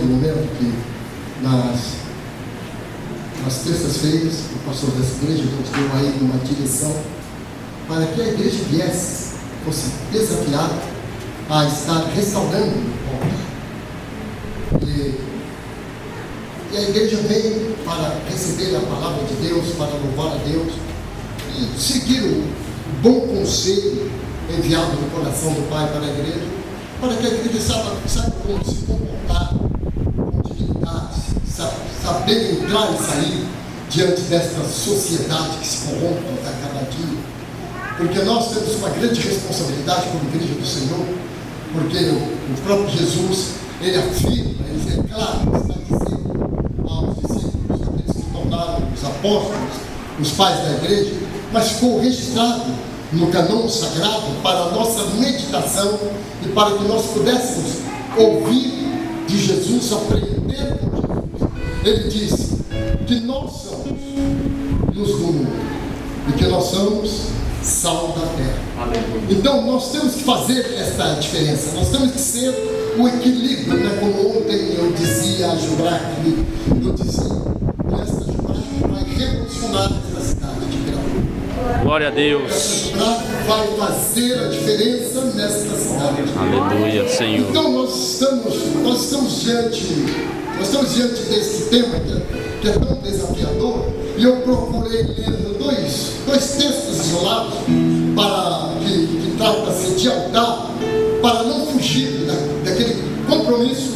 naquele momento que nas terças-feiras, o pastor dessa igreja nos deu aí uma direção para que a igreja fosse desafiada a estar restaurando o altar. E a igreja vem para receber a palavra de Deus, para louvar a Deus e seguir o bom conselho enviado no coração do Pai para a igreja, para que a igreja saiba como se comportar com dignidade, saber entrar e sair diante desta sociedade que se corrompe a cada dia. Porque nós temos uma grande responsabilidade como igreja do Senhor, porque o próprio Jesus, ele afirma, ele é claro, está dizendo aos discípulos, aqueles que tornaram os apóstolos, os pais da igreja, mas ficou registrado no cânon sagrado para a nossa meditação e para que nós pudéssemos ouvir de Jesus, aprender com Jesus. Ele disse que nós somos luz do mundo e que nós somos sal da terra. Então nós temos que fazer essa diferença, nós temos que ser o equilíbrio, né? Como ontem eu dizia a Jubrac, eu dizia que esta Jubrac vai revolucionar essa cidade de Piraú. Glória a Deus. Essa Jubrac vai fazer a diferença nesta cidade. Aleluia, Senhor. Então nós estamos diante desse tema que é tão desafiador, e eu procurei ler dois textos isolados que trata-se de altar, para não fugir daquele compromisso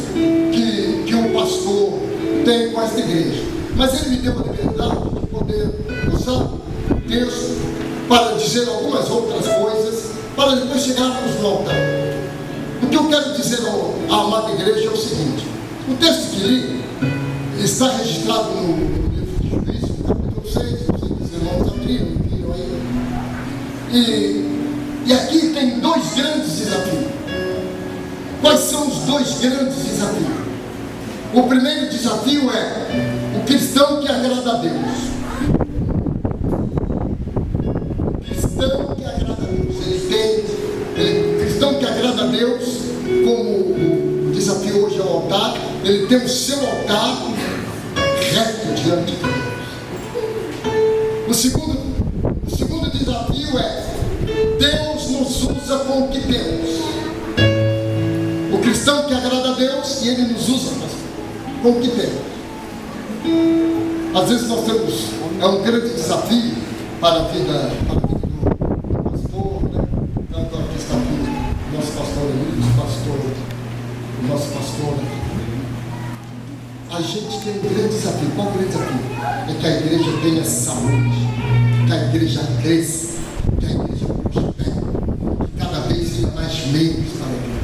que o pastor tem com esta igreja. Mas ele me deu a liberdade de poder usar o texto para dizer algumas outras coisas, para depois chegarmos no altar. O que eu quero dizer à amada igreja é o seguinte: o texto que li está registrado no livro de Juízes, no capítulo 6, os irmãos abriram e viram aí. E aqui tem dois grandes desafios. Quais são os dois grandes desafios? O primeiro desafio é o cristão que agrada a Deus. O cristão que agrada a Deus. O cristão que agrada a Deus, como o desafio hoje é o altar, ele tem o seu altar reto diante de Deus. O segundo desafio é: Deus nos usa com o que temos. O cristão que agrada a Deus, e ele nos usa com o que temos. Às vezes nós temos, é um grande desafio para a vida do pastor, né? Tanto aqui está aqui o nosso pastor Emílio, o nosso pastor. A gente tem um grande desafio. Qual o grande desafio? É que a igreja tenha saúde, que a igreja cresça, que a igreja prospere, que cada vez tenha mais membros para a igreja.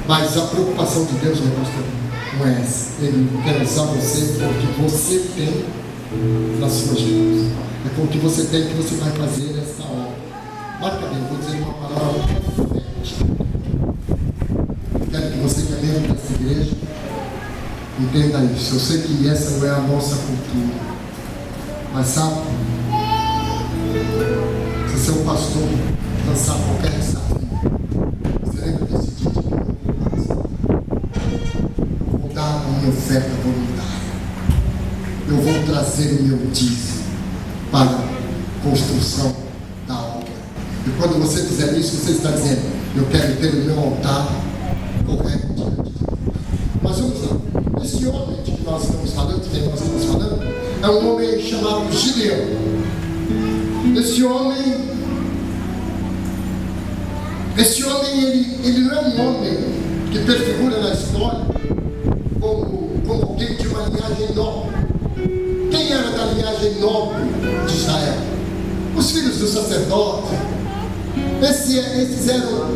Mas a preocupação de Deus, meu pastor, não é essa. Ele quer usar você com o que você tem nas suas mãos. É com o que você tem que você vai fazer essa obra. Marca bem, vou dizer uma palavra profética. Quero que você, que é membro dessa igreja, entenda isso. Eu sei que essa não é a nossa cultura, mas sabe, se seu pastor lançar qualquer desafio, você lembra desse dia de eu vou dar a minha oferta voluntária, eu vou trazer o meu dízimo para a construção da obra. E quando você fizer isso, você está dizendo: eu quero ter o meu altar correto diante de Deus. Mas vamos lá. Esse homem de que nós estamos falando, é um homem chamado Gideão. Esse homem ele não é um homem que perfigura na história como alguém de uma linhagem nobre. Quem era da linhagem nobre de Israel? Os filhos do sacerdote. Esses eram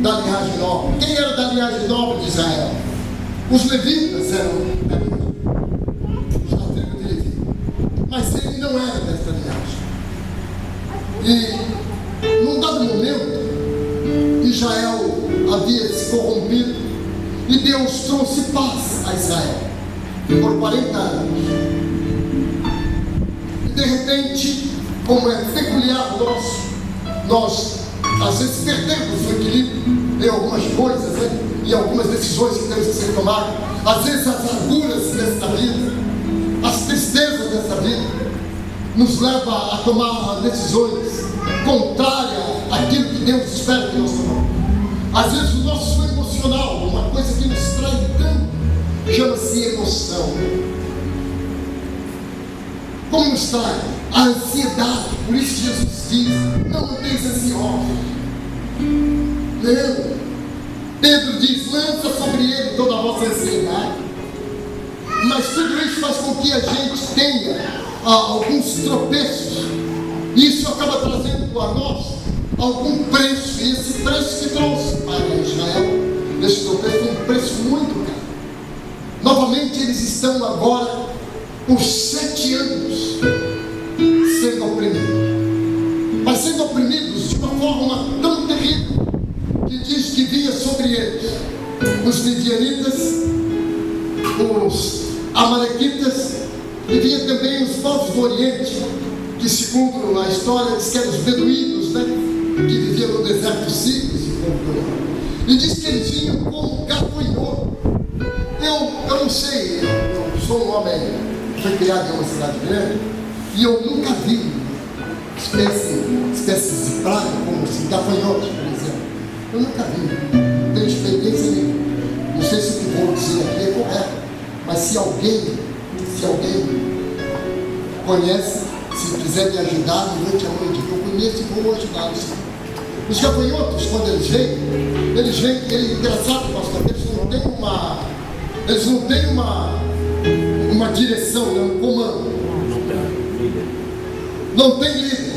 da linhagem nobre. Quem era da linhagem nobre de Israel? Os levitas eram da tribo de Levi. Mas ele não era dessa linhagem. E num dado momento, Israel havia se corrompido e Deus trouxe paz a Israel por 40 anos. E de repente, como é peculiar nós às vezes perdemos o equilíbrio em algumas coisas, né? em algumas decisões que temos que ser tomadas. Às vezes as amarguras dessa vida, as tristezas dessa vida, nos leva a tomar decisões contrárias àquilo que Deus espera que nós tomamos. Às vezes o nosso emocional, uma coisa que nos trai tanto, chama-se emoção. Como nos trai? A ansiedade. Por isso Jesus diz: não andeis ansiosos. Não. Pedro diz: lança sobre ele toda a vossa ansiedade. Mas tudo isso faz com que a gente tenha alguns tropeços. E isso acaba trazendo a nós algum preço. E esse preço que trouxe para Israel, esse tropeço foi um preço muito caro. Novamente eles estão agora por 7 anos sendo oprimidos. Mas sendo oprimidos de uma forma tão terrível, que diz que vinha sobre eles os midianitas, os amalequitas, e vinha também os povos do Oriente, que segundo a história diz que eram os beduínos, né, que viviam no deserto sírio, e diz que eles vinham como gafanhoto. Eu não sei, eu sou um homem que foi criado em uma cidade grande, e eu nunca vi espécies de praga como assim, gafanhotos, por exemplo. Eu nunca vi, não tenho experiência nenhuma. Não sei se o que vou dizer aqui é correto, mas se alguém conhece, se quiser me ajudar, durante a noite, eu conheço e vou ajudá-los. Os gafanhotos, quando eles vêm, ele é engraçado, pastor, eles não têm uma direção, né, um comando. Não tem líder.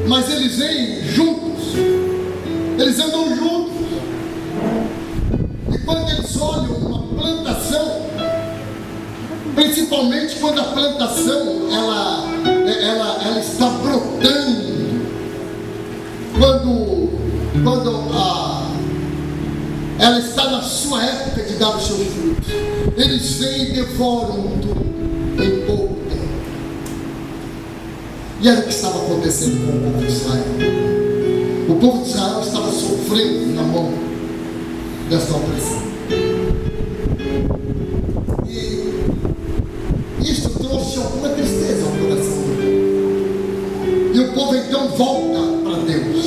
Mas eles vêm juntos. Eles andam juntos. E quando eles olham uma plantação, principalmente quando a plantação ela está brotando, quando ela está na sua época de dar os seus frutos, eles vêm e devoram tudo em pouco tempo. E era o que estava acontecendo com o povo de Israel. O povo de Israel estava sofrendo na mão desta opressão. E isso trouxe alguma tristeza ao coração do povo. E o povo então volta para Deus.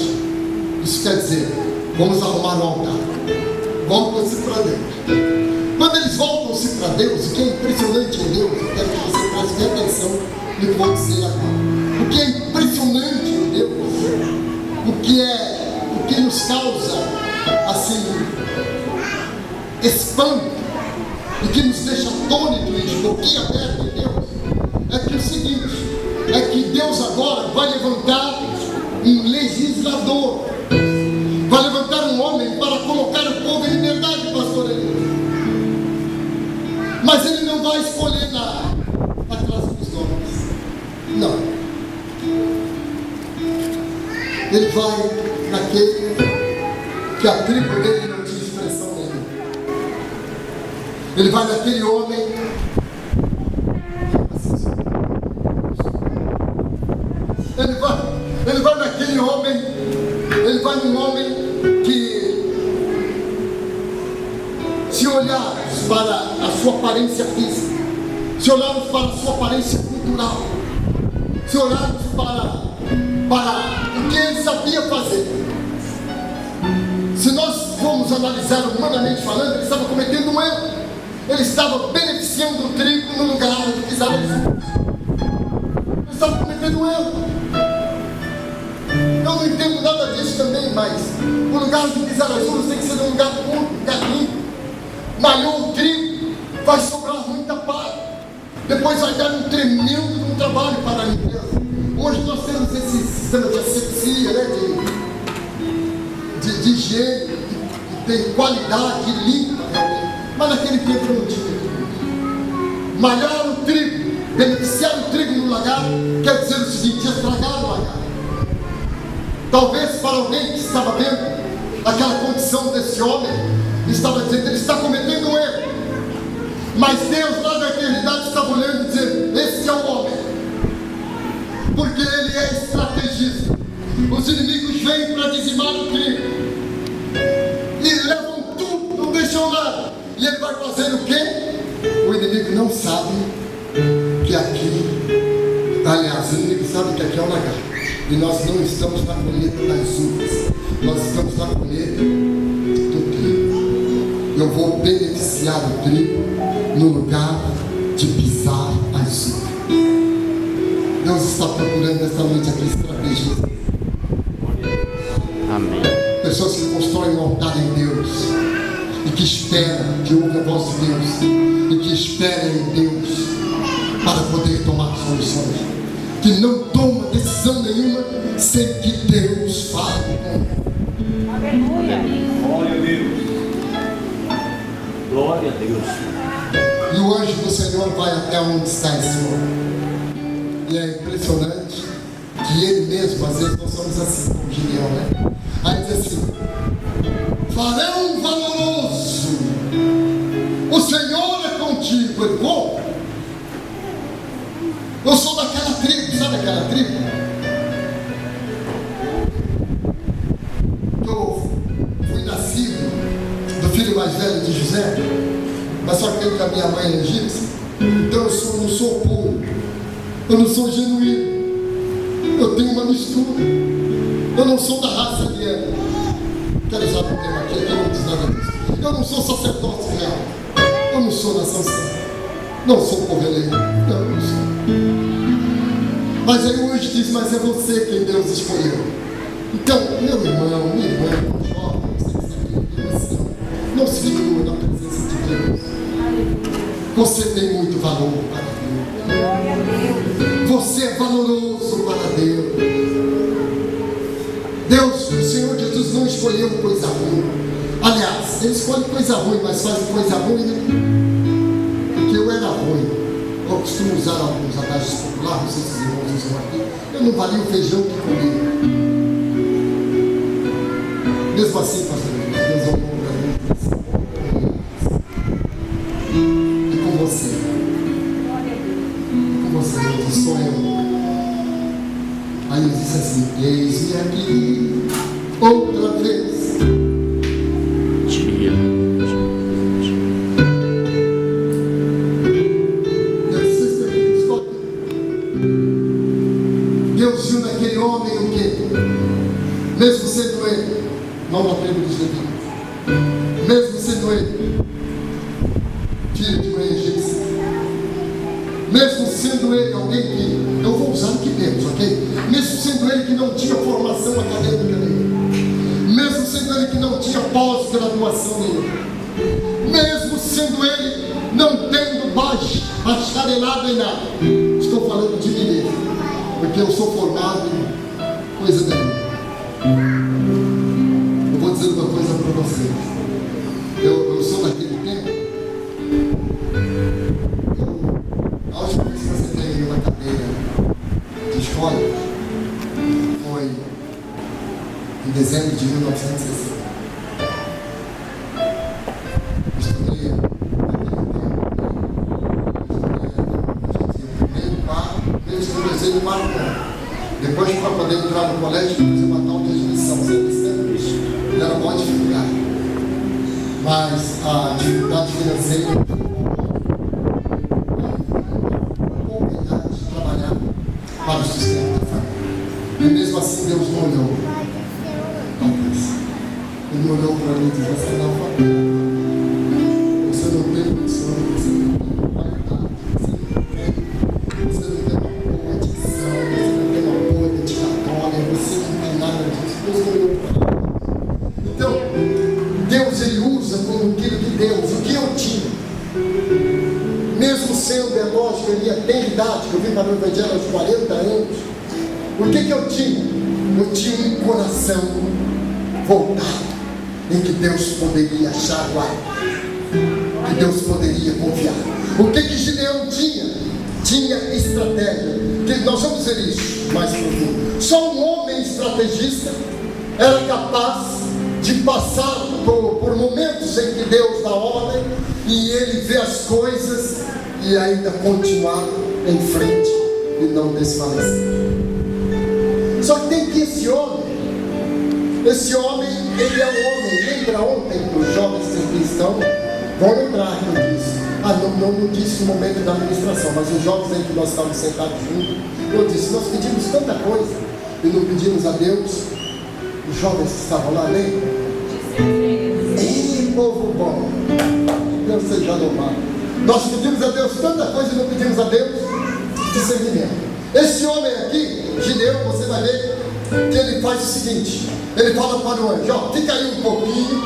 Isso quer dizer, vamos arrumar um altar. Voltam-se para Deus. Quando eles voltam-se para Deus, o que é impressionante em Deus, eu quero que você preste atenção no que vou dizer agora. O que é impressionante em Deus, o que nos causa assim espanto, e que nos deixa atônito e boquiaberto em Deus, é que o seguinte, é que Deus agora vai levantar um legislador, vai levantar um homem para colocar o povo em liberdade, pastor Eli. Mas ele não vai escolher atrás dos homens, não. Ele vai naquele que a tribo dele não tinha expressão nenhuma. Ele vai naquele homem. Ele vai naquele homem. Ele vai num homem que, se olharmos para a sua aparência física, se olharmos para a sua aparência cultural, se olharmos para o que ele sabia fazer, se nós formos analisar humanamente falando, ele estava cometendo um erro. Ele estava beneficiando o trigo no lugar onde pisaram os outros. Ele estava cometendo um erro. Eu não entendo nada disso também, mas o lugar onde pisaram as uvas tem que ser um lugar puro, um lugar limpo. Malhou o trigo, vai sobrar muita palha. Depois vai dar um tremendo trabalho para a limpeza. Hoje nós temos esse sistema de asepsia, né, de higiene, que tem qualidade, limpa realmente. Mas naquele tempo não tinha tudo isso. Malhar o trigo, beneficiar o trigo no lagar, quer dizer o seguinte: estragar o lagar. Talvez para alguém que estava vendo aquela condição desse homem, estava dizendo, ele está cometendo um erro. Mas Deus lá na eternidade estava olhando e dizendo, esse é o homem. Porque ele é estrategista. Os inimigos vêm para dizimar o trigo e levam E ele vai fazer o quê? O inimigo não sabe que aqui, aliás, o inimigo sabe que aqui é um lagar. E nós não estamos na colheita das uvas, nós estamos na colheita do trigo. Eu vou beneficiar o trigo no lugar de pisar as uvas. Deus está procurando esta noite aqui estratégias. Amém. Pessoas que constroem um altar em Deus e que esperam, que ouvem a voz de Deus e que esperam em Deus para poder tomar soluções, que não toma decisão nenhuma sem que Deus fale. Aleluia. Glória a Deus. Glória a Deus. E o anjo do Senhor vai até onde está esse homem. E é impressionante que ele mesmo, às vezes nós somos assim, como Gideão, né? Aí diz assim: varão valoroso, o Senhor é contigo. Ele, como? Eu sou daquela tribo, sabe aquela tribo? Eu fui nascido do filho mais velho de José, mas só que a minha mãe é egípcia, então eu não sou puro, eu não sou genuíno, eu tenho uma mistura, eu não sou da raça de Eva. Quero usar o tema aqui, eu não diz nada disso. Eu não sou sacerdote real, eu não sou nação santa, não sou povo eleito, não sou. Mas aí o anjo diz: mas é você quem Deus escolheu. Então, meu irmão, minha irmã, jovem, você que está aqui em missão, não se figure na presença de Deus. Você tem muito valor para Deus. Você é valoroso para Deus. Deus, o Senhor Jesus não escolheu coisa ruim. Aliás, Ele escolhe coisa ruim, mas faz coisa ruim, né? Porque eu era ruim. Eu costumo usar alguns atalhos populares, não sei se os irmãos usam aqui. Eu não valia o feijão que comia. Mesmo assim, pastor, Deus amou para mim. E com você. E com você, Deus, sou eu. Aí ele disse assim: eis-me aqui outra vez. Deus viu naquele homem o quê? Mesmo sendo ele, não da tribo dos levitas, mesmo sendo ele filho de uma egípcia, mesmo sendo ele alguém que, eu vou usar o que temos, ok? Mesmo sendo ele que não tinha formação acadêmica nenhuma, mesmo sendo ele que não tinha pós-graduação nenhuma, mesmo sendo ele não tendo bacharelado em nada, estou falando de mim mesmo, porque eu sou formado em coisa nenhuma. Eu vou dizer uma coisa para vocês. Eu sou daquele tempo. A última vez que eu sentei em uma cadeira de escola foi em dezembro de 1960. Estudei no quarto ano. Depois, para poder entrar no colégio, eu fiz uma tal de admissão. E era uma dificuldade. Mas a dificuldade financeira, a oportunidade de trabalhar para o sustento da família. E mesmo assim, Deus não olhou. Ele olhou para mim e disse: você não família. Você não tem condição, você não tem qualidade, você não tem uma boa dicção, você não tem uma boa dedicatória, você não tem nada disso. Deus não olhou para mim. Então, Deus, Ele usa como aquilo que Deus, o que eu tinha. Mesmo sendo, é lógico, eu ia ter idade, que eu vim para o Evangelho aos 40 anos. O que eu tinha? Eu tinha um coração voltado, em que Deus poderia achar guarda, que Deus poderia confiar. O que Gideão tinha? Tinha estratégia. Que nós vamos ver isso mais profundo. Só um homem estrategista era capaz de passar por momentos em que Deus dá ordem e ele vê as coisas e ainda continuar em frente e não desfalecer. Só que tem que esse homem, ele é um homem, lembra ontem para os jovens que estão, Vão lembrar que eu disse, não disse no momento da administração, mas os jovens em que nós estávamos sentados juntos, eu disse, nós pedimos tanta coisa e não pedimos a Deus. Os jovens que estavam lá, nem? Ei, povo bom, Deus seja louvado. Nós pedimos a Deus tanta coisa e não pedimos a Deus discernimento. Esse homem aqui, Gideão, você vai ver que ele faz o seguinte, ele fala para o anjo, ó, fica aí um pouquinho,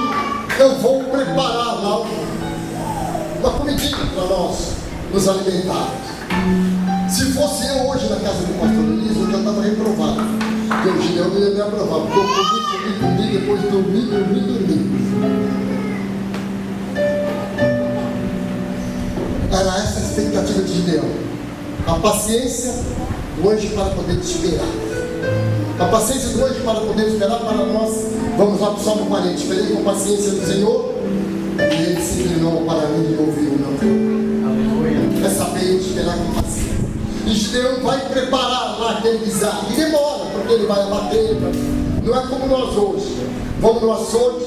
eu vou preparar lá uma comidinha para nós nos alimentarmos. Se fosse eu hoje na casa do pastor Elísio, eu já estava reprovado. Porque o Gideão não ia me aprovar, porque eu comi, depois dormi. Era essa a expectativa de Gideão. A paciência do anjo para poder esperar. A paciência do anjo para poder esperar para nós. Vamos lá para o Salmo 40. Esperei com paciência do Senhor e ele se inclinou para mim e ouviu o meu clamor. É saber esperar com paciência. E Gideão vai preparar lá aquele guisado. E demora, porque ele vai abater. Não é como nós hoje. Vamos no açougue,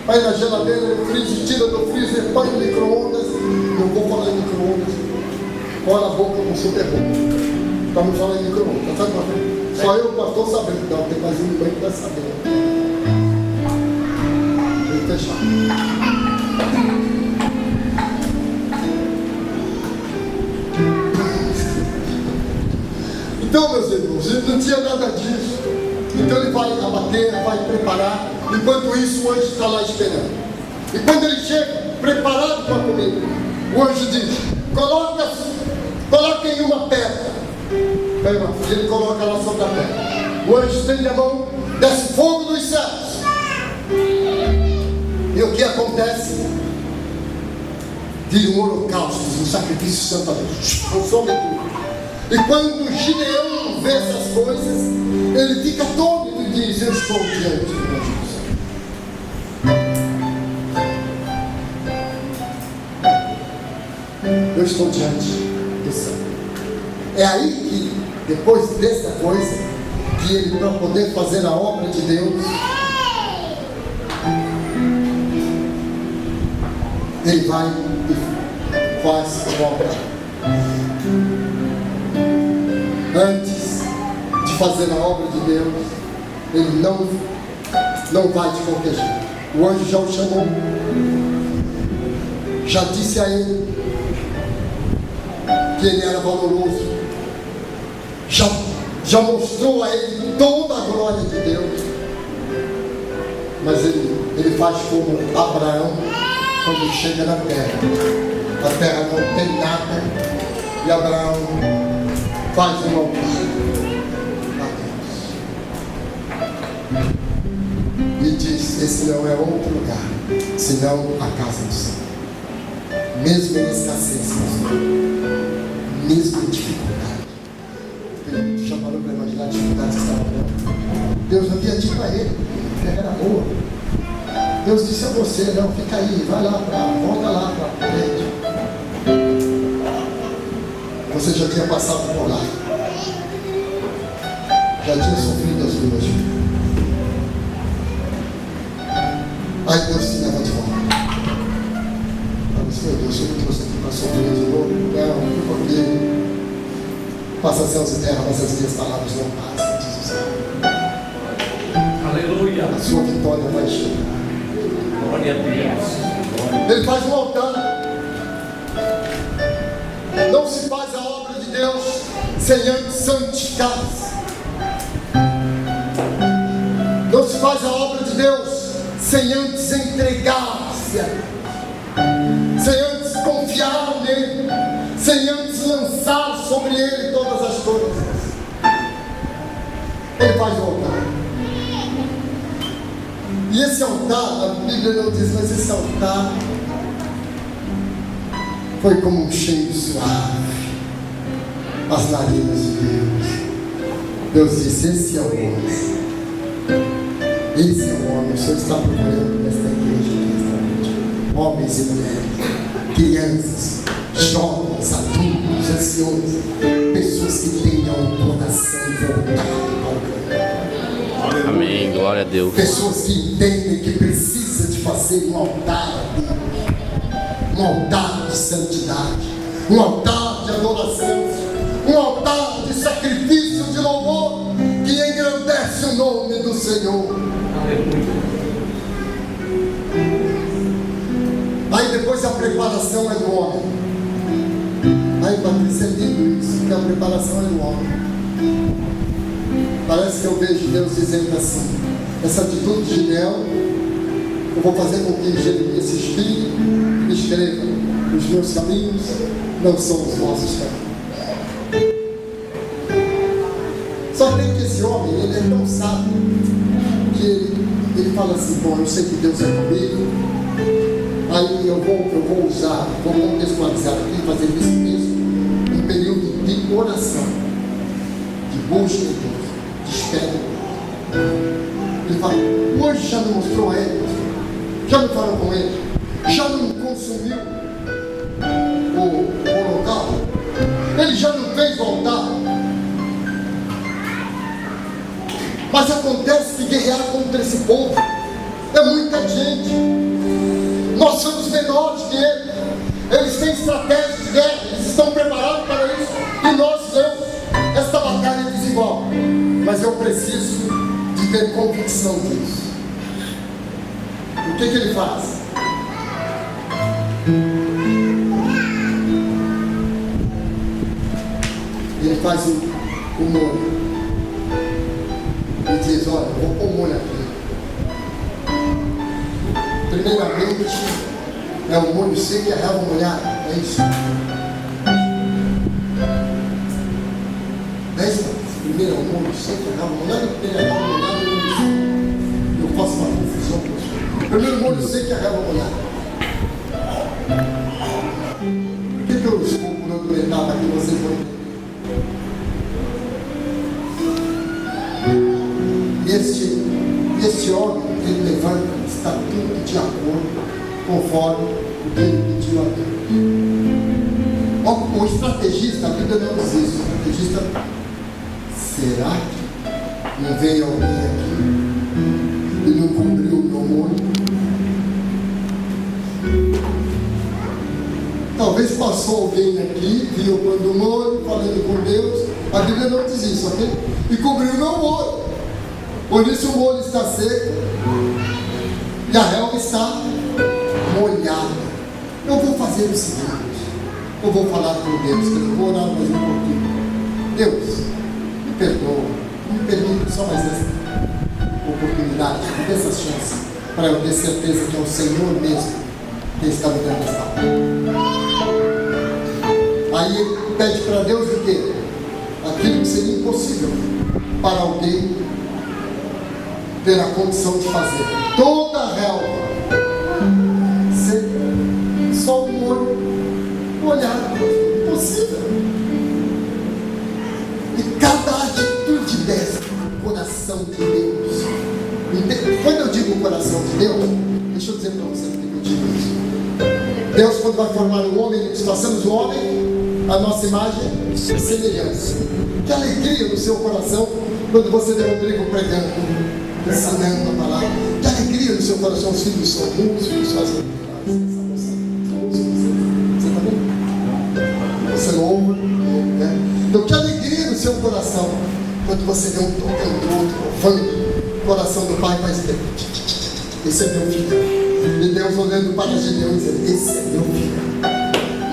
vai na geladeira, no freezer, tira do freezer, põe no micro-ondas. Não vou falar em micro-ondas. Cola a boca com super boca. Estamos falando em micro-ondas. Sabe qual é? Só eu e o pastor sabendo. Não, tem mais um banho que vai saber. Vou fechar. Então, meus irmãos, ele não tinha nada disso. Então ele vai abater, vai preparar. Enquanto isso, o anjo está lá esperando. E quando ele chega, preparado para comer, o anjo diz, coloque em uma pedra. Ele coloca lá sobre a pedra. O anjo estende a mão, desce fogo dos céus. E o que acontece? Vira um holocausto, um sacrifício santo a Deus. Consome tudo. E quando Gideão vê essas coisas, ele fica atônito e diz, eu estou diante de Deus. Eu estou diante do céu. É aí que, depois dessa coisa, que ele, para poder fazer a obra de Deus, ele vai e faz a obra. Antes de fazer a obra de Deus, ele não vai de qualquer jeito. O anjo já o chamou, já disse a ele que ele era valoroso, já mostrou a ele toda a glória de Deus. Mas ele faz como Abraão quando chega na terra. A terra não tem nada e Abraão faz um altar a Deus e diz, esse não é outro lugar senão a casa do Senhor. Mesmo em escassez, mesmo em dificuldade. Já parou para imaginar a dificuldade que estava vendo? Deus havia dito a ele que era boa. Deus disse a você, não, fica aí, vai lá, volta lá para a frente. Você já tinha passado por lá, já tinha sofrido as duas. Aí Deus te leva de volta. Meu Deus, eu me trouxe aqui para sofrer de novo. Não, porque passa céus e terra, mas as minhas palavras não passam, diz o Senhor. Aleluia. A sua vitória vai chegar. Glória a Deus. Ele faz um altar. Não se faz a obra de Deus sem antes santificar-se. Não se faz a obra de Deus sem antes entregar-se, sem antes confiar nele, sem antes lançar sobre ele todas as coisas. Ele faz o altar. E esse altar, a Bíblia não diz, mas esse altar foi como um cheiro suave às narinas de Deus. Deus disse, esse é o homem. Esse é o homem. O Senhor está procurando nesta igreja, nesta noite, homens e mulheres, crianças, jovens, adultos, anciões, pessoas que tenham o coração voltado para o Senhor. Amém, glória a Deus. Pessoas que entendem que precisa de fazer um altar a Deus. um altar de santidade, um altar de adoração, um altar de sacrifício, de louvor, que engrandece o nome do Senhor. Aí depois a preparação é do homem. Aí, Patrícia, é lindo isso, que a preparação é do homem. Parece que eu vejo Deus dizendo assim: essa atitude de Gideão, eu vou fazer com que Jeremias se inspire e escreva: os meus caminhos não são os vossos caminhos. Só tem que esse homem, ele é tão sábio que ele fala assim: bom, eu sei que Deus é comigo, aí eu vou usar, vou contextualizar aqui, fazer isso mesmo, um período de oração, de busca de Deus, de espera. Ele fala: hoje já não mostrou a ele, já não falou com ele, já não consumiu o local, ele já não fez o altar. Mas acontece que guerrear contra esse povo é muita gente. Nós somos menores que eles. Eles têm estratégia de guerra, eles estão preparados para isso. E nós não. Esta batalha é desigual. Mas eu preciso de ter convicção disso. O que ele faz? Ele faz o molho. E diz: olha, vou pôr o molho aqui. Primeiramente, é o molho seco e a relva molhada. É isso. Não é isso? Primeiro é o molho seco e a relva molhada. Primeiro é a relva molhada e o molho seco. Eu faço uma confusão com isso. Primeiro o molho seco e a relva molhada. Por que eu estou procurando etapa aqui vocês vão entender? Este homem, ele levanta, está tudo de acordo, conforme o que ele pediu a Deus. O estrategista, a Bíblia não diz isso. O estrategista: será que não veio alguém aqui e não cobriu o meu molho? Talvez passou alguém aqui, viu quando o molho, falando com Deus. A Bíblia não diz isso, ok? E cobriu o meu molho. Por isso o molho está seco e a relva está molhada. Eu vou fazer o seguinte: eu vou falar com Deus, eu vou orar mais um pouquinho. Deus, me perdoa, me permite só mais essa oportunidade, essa chance, para eu ter certeza que é o Senhor mesmo que está me dando essa palavra. Aí ele pede para Deus o quê? Aquilo que seria impossível para alguém ter a condição de fazer. Toda a relva seca, só um molho molhado, impossível. E cada atitude dessa, coração de Deus. Quando eu digo coração de Deus, deixa eu dizer para você porque eu digo isso. Deus, quando vai formar o homem, nós façamos o homem a nossa imagem e semelhança. Que alegria no seu coração quando você vê o Rodrigo pregando, ensinando a palavra. Que alegria no seu coração, os filhos são muitos, os filhos fazem. Você está vendo? Você louva, né? Então, que alegria no seu coração quando você vê um tocando outro, louvando. O coração do pai faz tempo. Esse é meu filho. E Deus olhando para Gideão e dizendo: esse é meu filho.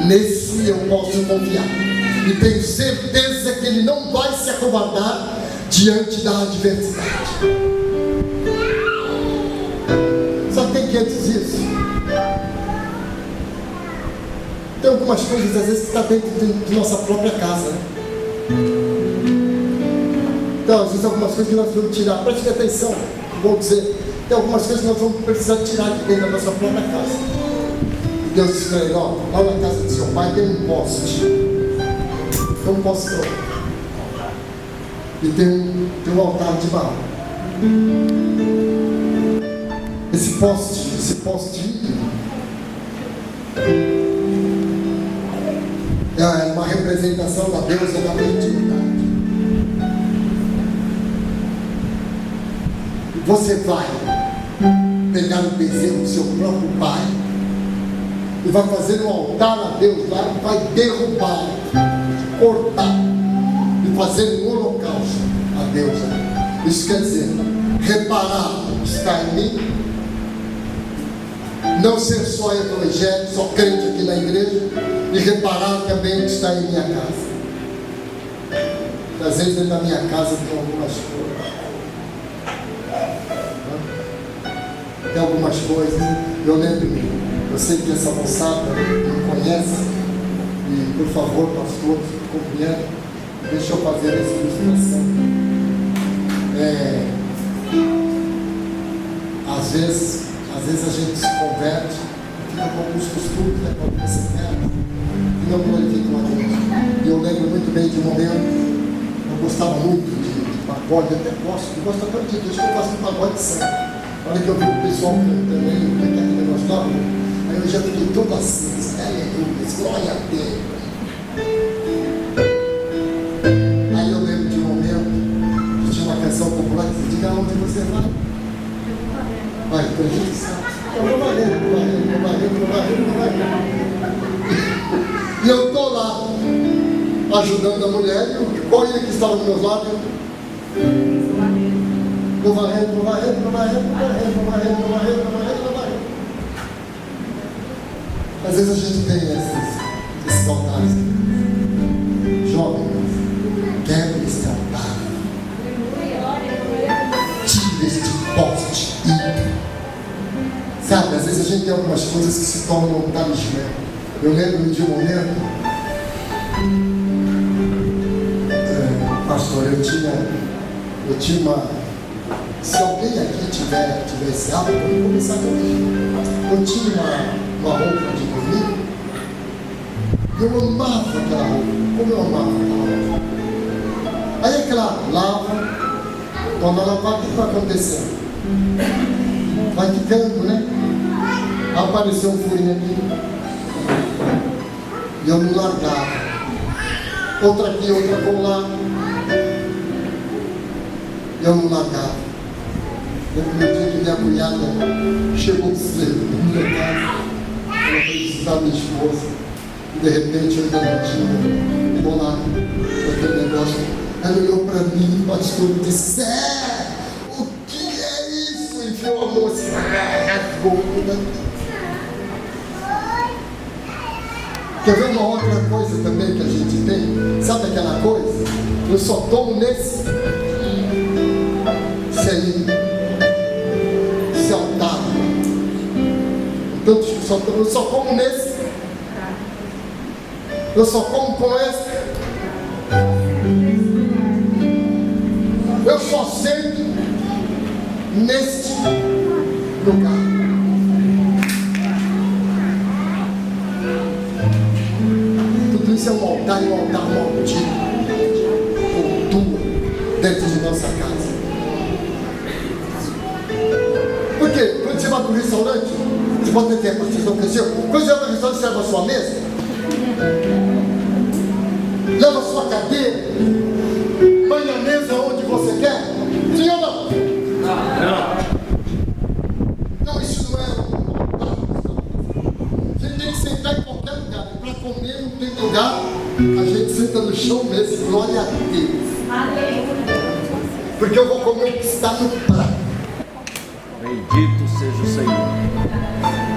Nesse eu posso confiar. E tenho certeza que ele não vai se acovardar diante da adversidade. Só tem que antes disso. Tem algumas coisas às vezes que está dentro de nossa própria casa, né? Então, às vezes algumas coisas que nós vamos tirar. Preste atenção, vou dizer. Tem algumas coisas que nós vamos precisar tirar de dentro da nossa própria casa. E Deus disse para ele: ó, lá na casa do seu pai tem um poste. Tem um poste todo. E tem um altar de Baal. Esse poste íntimo é uma representação da deusa da fertilidade. Você vai pegar o bezerro do seu próprio pai e vai fazer um altar a Deus lá, e vai derrubar, cortar e fazer um holocausto a Deus. Isso quer dizer, reparar está em mim, não ser só evangélico, só crente aqui na igreja, e reparar também o que está em minha casa. Às vezes dentro da minha casa tem algumas coisas. Tem algumas coisas. Eu lembro, eu sei que essa moçada me conhece, e por favor, pastor, compreenda, deixa eu fazer essa ilustração. Às vezes a gente se converte, fica com alguns costumes, né, com algumas ideias, e não glorificam a Deus. E eu lembro muito bem de um momento, eu gostava muito de pagode, até gosto até de Deus, eu gosto de pagode de sangue. A hora que eu vi o pessoal cantando aí, como é que aquele negócio lá, aí eu já fiquei todo assim, aleluia, glória a Deus. Aí eu lembro de um momento, que tinha uma canção popular que diz, diga onde você vai. Vai, então a gente sabe. Eu vou varrendo. E eu estou lá, ajudando a mulher, e qual ele que estava do meu lado? Vou varrendo. Às vezes a gente tem esses altares. Jovens, quebra esse altar. Tira este poste. Sabe, às vezes a gente tem algumas coisas que se tornam um talismã. Eu lembro de um momento, pastor, eu tinha uma. Se alguém aqui tiver esse hábito, eu vou começar com isso. Eu tinha uma roupa de dormir, e eu amava aquela roupa. Como eu amava aquela roupa. Aí é claro, lava, quando ela vai, o que vai acontecendo? Vai ficando, né? Apareceu um furinho aqui. E eu não largava. Outra aqui, outra colar. E eu não largava. No dia que minha cunhada chegou cedo na minha casa, ela foi visitar minha esposa. E de repente eu ainda não tinha colado com aquele negócio. Ela olhou para mim, pastor, e disse: o que é isso? Enfiou a mão assim, rasgou. Quer ver uma outra coisa também que a gente tem? Sabe aquela coisa? Eu só tomo nesse altar. Então, eu só como nesse. Eu só como com esse. Eu só sento neste lugar. Isso é um altar e um altar maldito, cultua dentro de nossa casa. Por quê? Quando você vai para o restaurante, você pode ter tempo, vocês não cresceram. Quando você vai para o restaurante, você leva a sua mesa, leva a sua cadeira, põe a mesa onde você quer. Sim ou não? Não, isso não é um altar. Você tem que sentar em qualquer lugar. Para comer não tem lugar, a gente senta no chão mesmo, glória a Deus. Porque eu vou comer o que está no prato. Bendito seja o Senhor.